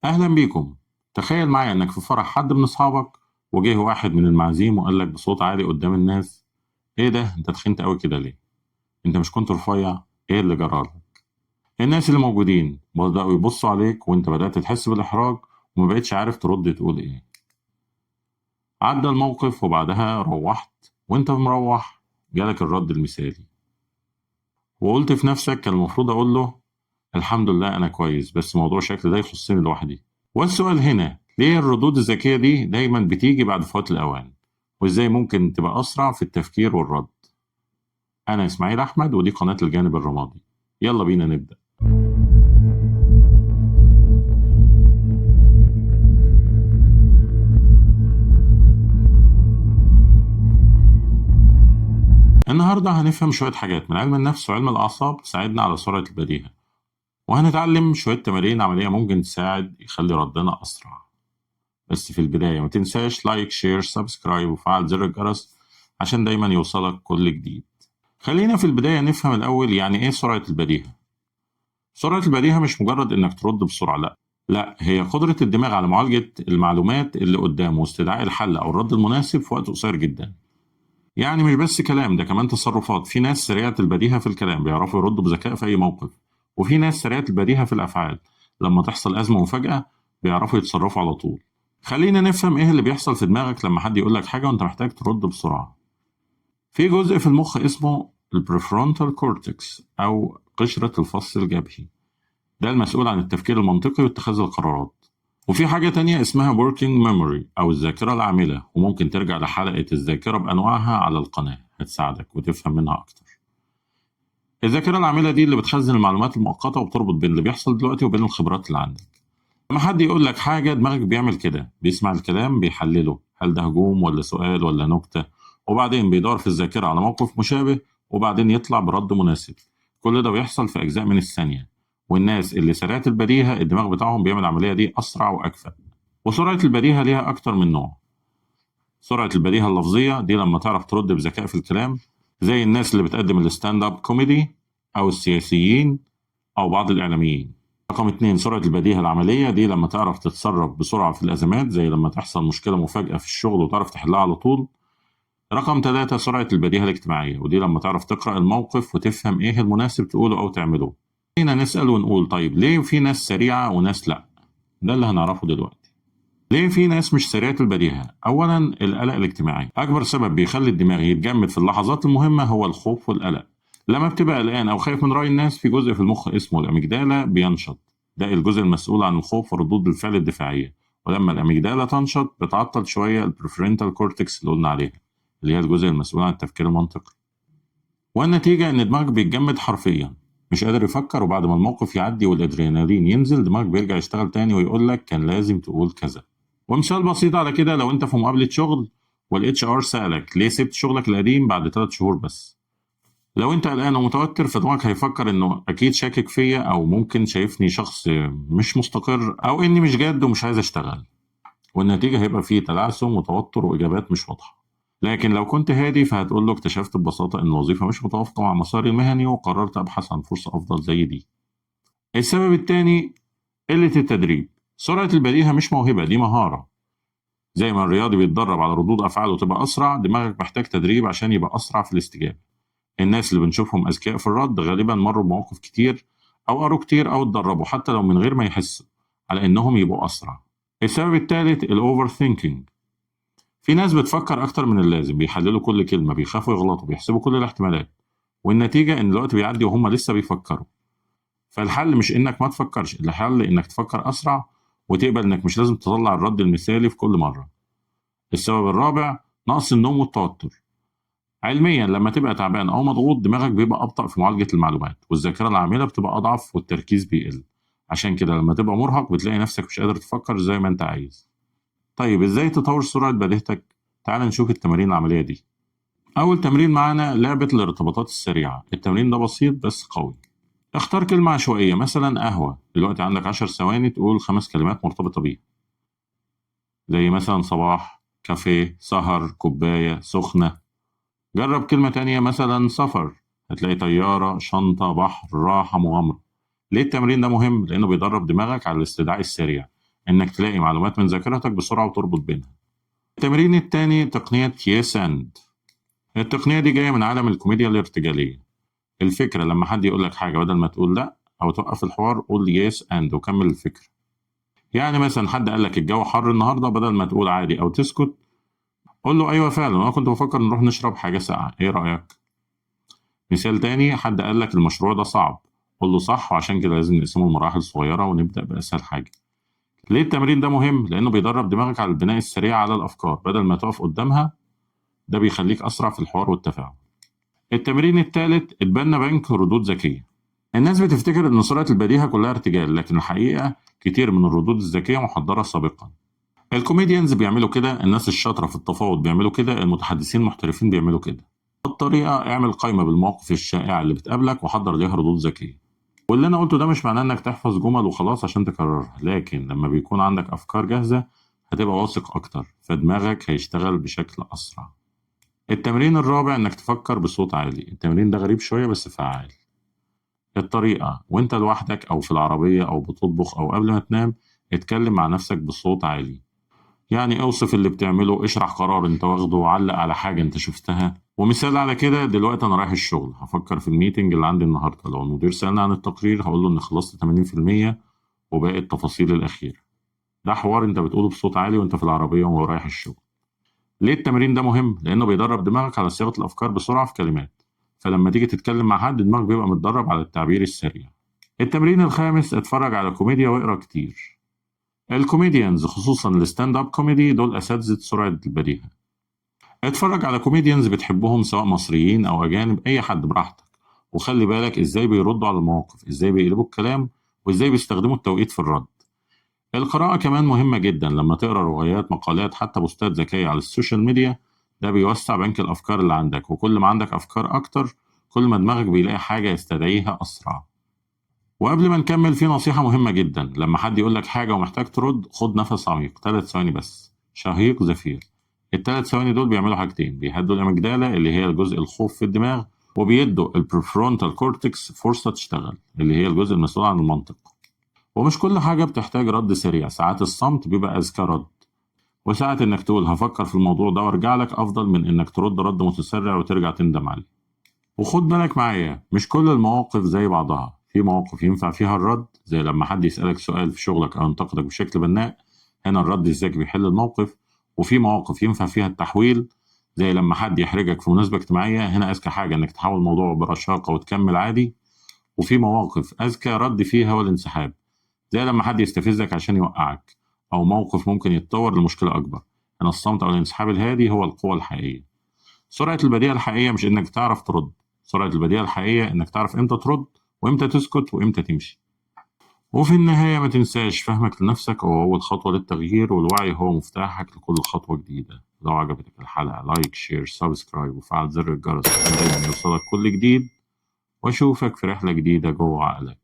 أهلا بيكم. تخيل معايا إنك في فرح حد من أصحابك، وجه واحد من المعازيم وقال لك بصوت عالي قدام الناس: إيه ده؟ أنت تخنت أوي كده ليه؟ أنت مش كنت رفيع؟ إيه اللي جرالك؟ الناس اللي موجودين بدأوا يبصوا عليك وأنت بدأت تحس بالإحراج ومبقتش عارف ترد تقول إيه. عدى الموقف وبعدها روحت، وأنت مروح جالك الرد المثالي، وقلت في نفسك كان المفروض أقول له: الحمد لله أنا كويس، بس موضوع الشكل ده يخصني لوحدي. والسؤال هنا: ليه الردود الذكية دي دايما بتيجي بعد فوات الأوان؟ وإزاي ممكن تبقى أسرع في التفكير والرد؟ أنا إسماعيل أحمد، ودي قناة الجانب الرمادي. يلا بينا نبدأ. النهاردة هنفهم شوية حاجات من علم النفس وعلم الأعصاب تساعدنا على سرعة البديهة، وهنتعلم شوية تمارين عملية ممكن تساعد يخلي ردنا أسرع. بس في البداية ما تنساش لايك شير سبسكرايب وفعل زر الجرس عشان دايما يوصلك كل جديد. خلينا في البداية نفهم الأول يعني إيه سرعة البديهة. سرعة البديهة مش مجرد إنك ترد بسرعة، لا، هي قدرة الدماغ على معالجة المعلومات اللي قدامه واستدعاء الحل أو الرد المناسب في وقت قصير جدا. يعني مش بس كلام، ده كمان تصرفات. في ناس سريعة البديهة في الكلام بيعرفوا يردوا بذكاء في أي موقف، وفي ناس سريعة البديهة في الأفعال، لما تحصل أزمة مفاجأة بيعرفوا يتصرفوا على طول. خلينا نفهم إيه اللي بيحصل في دماغك لما حد يقولك حاجة وأنت محتاج ترد بسرعة. في جزء في المخ اسمه البريفرونتال كورتكس أو قشرة الفص الجبهي، ده المسؤول عن التفكير المنطقي واتخاذ القرارات. وفي حاجة تانية اسمها working memory أو الذاكرة العاملة، وممكن ترجع لحلقة الذاكرة بأنواعها على القناة، هتساعدك وتفهم منها أكتر. الذاكرة العاملة دي اللي بتخزن المعلومات المؤقتة وبتربط بين اللي بيحصل دلوقتي وبين الخبرات اللي عندك. لما حد يقول لك حاجة دماغك بيعمل كده، بيسمع الكلام بيحلله، هل ده هجوم ولا سؤال ولا نكتة، وبعدين بيدور في الذاكرة على موقف مشابه وبعدين يطلع برد مناسب. كل ده بيحصل في أجزاء من الثانية، والناس اللي سريعة البديهة الدماغ بتاعهم بيعمل العملية دي أسرع وأكفأ. وسرعة البديهة ليها أكتر من نوع. سرعة البديهة اللفظية دي لما تعرف ترد بذكاء في الكلام، زي الناس اللي بتقدم الستاند اب كوميدي أو السياسيين أو بعض الإعلاميين. رقم اتنين سرعة البديهة العملية، دي لما تعرف تتصرف بسرعة في الأزمات، زي لما تحصل مشكلة مفاجئة في الشغل وتعرف تحلها على طول. رقم ثلاثة سرعة البديهة الاجتماعية، ودي لما تعرف تقرأ الموقف وتفهم إيه المناسب تقوله أو تعمله. هنا نسأل ونقول: طيب ليه في ناس سريعة وناس لأ؟ ده اللي هنعرفه دلوقتي. ليه في ناس مش سريعة البديهة؟ أولا القلق الاجتماعي. أكبر سبب بيخلي الدماغ يتجمد في اللحظات المهمة هو الخوف والقلق. لما بتبقى قلقان أو خايف من رأي الناس، في جزء في المخ اسمه الأميجدالا بينشط، ده الجزء المسؤول عن الخوف وردود الفعل الدفاعية. ولما الأميجدالا تنشط بتعطل شوية البريفرنتال كورتكس اللي قلنا عليها، اللي هي الجزء المسؤول عن التفكير المنطقي. والنتيجة إن دماغك بيتجمد حرفيا، مش قادر يفكر، وبعد ما الموقف يعدي والأدرينالين ينزل دماغك بيرجع يشتغل تاني ويقول لك كان لازم تقول كذا. ومثال بسيط على كده: لو انت في مقابلة شغل والاتش ار سألك ليه سبت شغلك القديم بعد 3 شهور بس، لو انت قلقان ومتوتر فدماغك هيفكر انه اكيد شاكك فيا، او ممكن شايفني شخص مش مستقر، او اني مش جاد ومش عايز اشتغل. والنتيجة هيبقى فيه تلعثم وتوتر واجابات مش واضحة. لكن لو كنت هادي فهتقول له: اكتشفت ببساطة ان الوظيفة مش متوافقة مع مساري المهني وقررت ابحث عن فرصة افضل زي دي. السبب التاني قلة التدريب. سرعة البديهة مش موهبة، دي مهارة. زي ما الرياضي بيتدرب على ردود أفعاله تبقى أسرع، دماغك محتاج تدريب عشان يبقى أسرع في الاستجابة. الناس اللي بنشوفهم أذكياء في الرد غالبا مروا بمواقف كتير أو قروا كتير أو اتدربوا حتى لو من غير ما يحسوا على إنهم يبقوا أسرع. السبب الثالث الأوفر ثينكينج. في ناس بتفكر أكتر من اللازم، بيحللوا كل كلمة، بيخافوا يغلطوا، بيحسبوا كل الاحتمالات، والنتيجة إن الوقت بيعدي وهم لسه بيفكروا. فالحل مش إنك ما تفكرش، الحل إنك تفكر أسرع وتقبل إنك مش لازم تطلع الرد المثالي في كل مرة. السبب الرابع نقص النوم والتوتر. علميا لما تبقى تعبان أو مضغوط دماغك بيبقى أبطأ في معالجة المعلومات، والذاكرة العاملة بتبقى أضعف والتركيز بيقل. عشان كده لما تبقى مرهق بتلاقي نفسك مش قادر تفكر زي ما أنت عايز. طيب إزاي تطور سرعة بديهتك؟ تعال نشوف التمارين العملية دي. أول تمرين معانا لعبة الارتباطات السريعة. التمرين ده بسيط بس قوي. اختار كلمة عشوائية، مثلا قهوة. دلوقتي عندك 10 ثواني تقول 5 كلمات مرتبطة بيها، زي مثلا صباح، كافيه، سهر، كوباية، سخنة. جرب كلمة تانية مثلا سفر، هتلاقي طيارة، شنطة، بحر، راحة، مغامرة. ليه التمرين ده مهم؟ لأنه بيدرب دماغك على الاستدعاء السريع. إنك تلاقي معلومات من ذاكرتك بسرعة وتربط بينها. التمرين التاني تقنية يس أند. التقنية دي جاية من عالم الكوميديا الارتجالية. الفكرة لما حد يقول لك حاجة بدل ما تقول لأ أو توقف الحوار قول يس أند وكمل الفكرة. يعني مثلا حد قال لك الجو حر النهاردة، بدل ما تقول عادي أو تسكت قول له أيوة فعلا أنا كنت بفكر نروح نشرب حاجة ساقعة، إيه رأيك؟ مثال تاني، حد قال لك المشروع ده صعب، قول له صح وعشان كده لازم نقسمه لمراحل صغيرة ونبدأ بأسهل حاجة. ليه التمرين ده مهم؟ لأنه بيدرب دماغك على البناء السريع على الأفكار بدل ما تقف قدامها، ده بيخليك أسرع في الحوار والتفاعل. التمرين الثالث اتبنى بنك ردود ذكية. الناس بتفتكر إن سرعة البديهة كلها ارتجال، لكن الحقيقة كتير من الردود الذكية محضرة سابقا. الكوميديانز بيعملوا كده، الناس الشاطرة في التفاوض بيعملوا كده، المتحدثين المحترفين بيعملوا كده. الطريقة اعمل قائمة بالمواقف الشائعة اللي بتقابلك وحضر ليها ردود ذكية. واللي أنا قلته ده مش معناه إنك تحفظ جمل وخلاص عشان تكررها، لكن لما بيكون عندك أفكار جاهزة هتبقى واثق أكتر، فدماغك هيشتغل بشكل أسرع. التمرين الرابع إنك تفكر بصوت عالي. التمرين ده غريب شوية بس فعال. الطريقة وإنت لوحدك أو في العربية أو بتطبخ أو قبل ما تنام، اتكلم مع نفسك بصوت عالي. يعني اوصف اللي بتعمله، اشرح قرار انت واخده، علق على حاجة انت شفتها. ومثال على كده، دلوقتي انا رايح الشغل هفكر في الميتنج اللي عندي النهارده، لو المدير سألني عن التقرير هقول له اني خلصت 80% وباقي التفاصيل الأخيرة. ده حوار انت بتقوله بصوت عالي وانت في العربية ورايح الشغل. ليه التمرين ده مهم؟ لأنه بيدرب دماغك على صياغة الأفكار بسرعة في كلمات، فلما تيجي تتكلم مع حد دماغك بيبقى متدرب على التعبير السريع. التمرين الخامس، اتفرج على كوميديا واقرا كتير. الكوميديانز خصوصا الستاند اب كوميدي دول أساتذة سرعة البديهة. اتفرج على كوميديانز بتحبهم سواء مصريين أو أجانب، أي حد براحتك، وخلي بالك إزاي بيردوا على المواقف، إزاي بيقلبوا الكلام، وإزاي بيستخدموا التوقيت في الرد. القراءة كمان مهمة جدا، لما تقرأ روايات، مقالات، حتى بوستات ذكية على السوشيال ميديا، ده بيوسع بنك الأفكار اللي عندك، وكل ما عندك أفكار أكتر كل ما دماغك بيلاقي حاجة يستدعيها أسرع. وقبل ما نكمل، في نصيحة مهمة جدا، لما حد يقول لك حاجة ومحتاج ترد خد نفس عميق 3 ثواني بس، شهيق زفير. الثلاث ثواني دول بيعملوا حاجتين، بيهدوا الأميجدالا اللي هي الجزء الخوف في الدماغ، وبيدوا البريفرونتال كورتكس فرصة تشتغل اللي هي الجزء المسؤول عن المنطق. ومش كل حاجة بتحتاج رد سريع، ساعات الصمت بيبقى أذكى رد، وساعات إنك تقول هفكر في الموضوع ده وارجع لك أفضل من إنك ترد رد متسرع وترجع تندم عليه. وخد بالك معايا، مش كل المواقف زي بعضها، في مواقف ينفع فيها الرد زي لما حد يسألك سؤال في شغلك أو ينتقدك بشكل بناء، هنا الرد الذكي بيحل الموقف. وفي مواقف ينفع فيها التحويل زي لما حد يحرجك في مناسبة اجتماعية، هنا أذكى حاجة إنك تحول الموضوع برشاقة وتكمل عادي. وفي مواقف أذكى رد فيها هو الانسحاب، زي لما حد يستفزك عشان يوقعك، أو موقف ممكن يتطور لمشكلة أكبر، هنا الصمت أو الانسحاب الهادي هو القوة الحقيقية. سرعة البديهة الحقيقية مش إنك تعرف ترد، سرعة البديهة الحقيقية إنك تعرف إمتى ترد وإمتى تسكت وإمتى تمشي. وفي النهاية ما تنساش، فهمك لنفسك هو أول خطوة للتغيير، والوعي هو مفتاحك لكل خطوة جديدة. لو عجبتك الحلقة لايك شير سبسكرايب وفعل زر الجرس عشان دايما يوصلك كل جديد، وأشوفك في رحلة جديدة جوه عقلك.